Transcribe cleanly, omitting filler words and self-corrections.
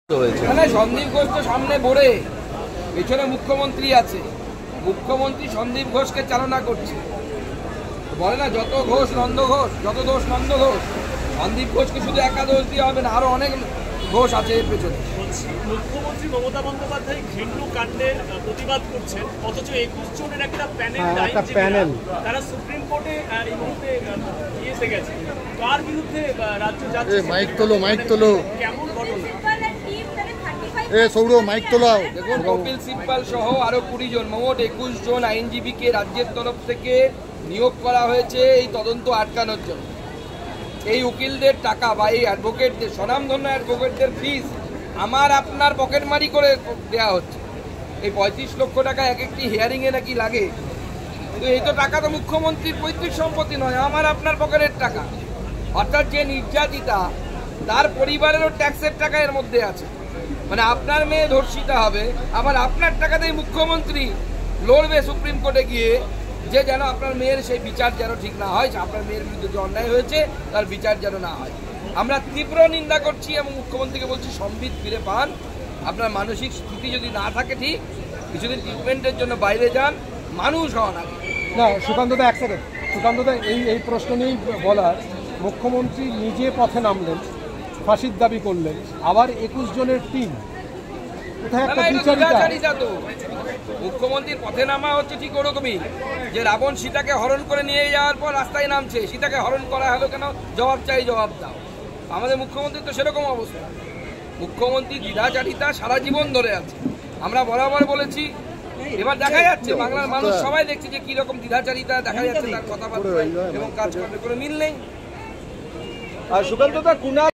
সন্দীপ ঘোষ তো সামনে বড়ে, পেছনে মুখ্যমন্ত্রী আছে। মুখ্যমন্ত্রী সন্দীপ ঘোষকে চালনা করছে। বলে না যত ঘোষ নন্দ ঘোষ, যত দোষ নন্দ ঘোষ। সন্দীপ ঘোষকে শুধু একা দোষ দিয়ে হবে না, আরো অনেক ঘোষ আছে এর পেছনে। মুখ্যমন্ত্রী মমতা বন্দ্যোপাধ্যায় ঘৃণ্য কাণ্ডের প্রতিবাদ করছেন, অথচ 21 জনের একটা প্যানেল তারা সুপ্রিম কোর্টে এই মুহূর্তে এসে গেছে। কার বিরুদ্ধে রাজ্য যাচ্ছে? মাইক তোলো কেমন ঘটনা? দেখুন, কপিল সিব্বল সহ আরো 20 জন, মোট 21 জন আইনজীবীকে রাজ্যের তরফ থেকে নিয়োগ করা হয়েছে এই তদন্ত আটকানোর জন্য। এই উকিলদের টাকা বা এই অ্যাডভোকেটদের, স্বনামধন্য অ্যাডভোকেটদের ফিস আমার আপনার পকেটমারি করে দেওয়া হচ্ছে। এই 35 লক্ষ টাকা এক একটি হিয়ারিংয়ে নাকি লাগে, কিন্তু এই তো টাকা তো মুখ্যমন্ত্রীর পৈতৃক সম্পত্তি নয়, আমার আপনার পকেটের টাকা। অর্থাৎ যে নির্যাতিতা, তার পরিবারেরও ট্যাক্সের টাকা এর মধ্যে আছে। মানে আপনার মেয়ে ধর্ষিতা হবে, আবার আপনার টাকাতেই মুখ্যমন্ত্রী লড়বে সুপ্রিম কোর্টে গিয়ে যে যেন আপনার মেয়ের সেই বিচার যেন ঠিক না হয়, আপনার মেয়ের বিরুদ্ধে যে অন্যায় হয়েছে তার বিচার যেন না হয়। আমরা তীব্র নিন্দা করছি এবং মুখ্যমন্ত্রীকে বলছি সম্বিত ফিরে পান। আপনার মানসিক স্থিতি যদি না থাকে ঠিক, কিছুদিন ট্রিটমেন্টের জন্য বাইরে যান, মানুষ হন আগে। না সুকান্তদা, এক সেকেন্ড। সুকান্তদা, এই প্রশ্ন নিয়েই বলার, মুখ্যমন্ত্রী নিজে পথে নামলেন, ফাঁসির দাবি করলেন, আবার 21 জনের টিম, কোথায় একটা বিচারিতা? তো মুখ্যমন্ত্রীর পথে নামা হচ্ছে ঠিক ওরকমই, যে রাবণ সীতাকে হরণ করে নিয়ে যাওয়ার পর রাস্তায় নামছে, সীতাকে হরণ করা হলো কেন, জবাব চাই, জবাব দাও। আমাদের মুখ্যমন্ত্রী তো সেরকম অবস্থা। মুখ্যমন্ত্রী দ্বিধাচারিতা সারা জীবন ধরে আছে। আমরা বরাবর বলেছি, এবার দেখা যাচ্ছে বাংলার মানুষ সবাই দেখছে যে কি রকম দ্বিধাচারিতা দেখা যাচ্ছে তার কথাবার্তা এবং কাজকর্মে কোনো মিল নেই। আর সুকান্তদা, কুণাল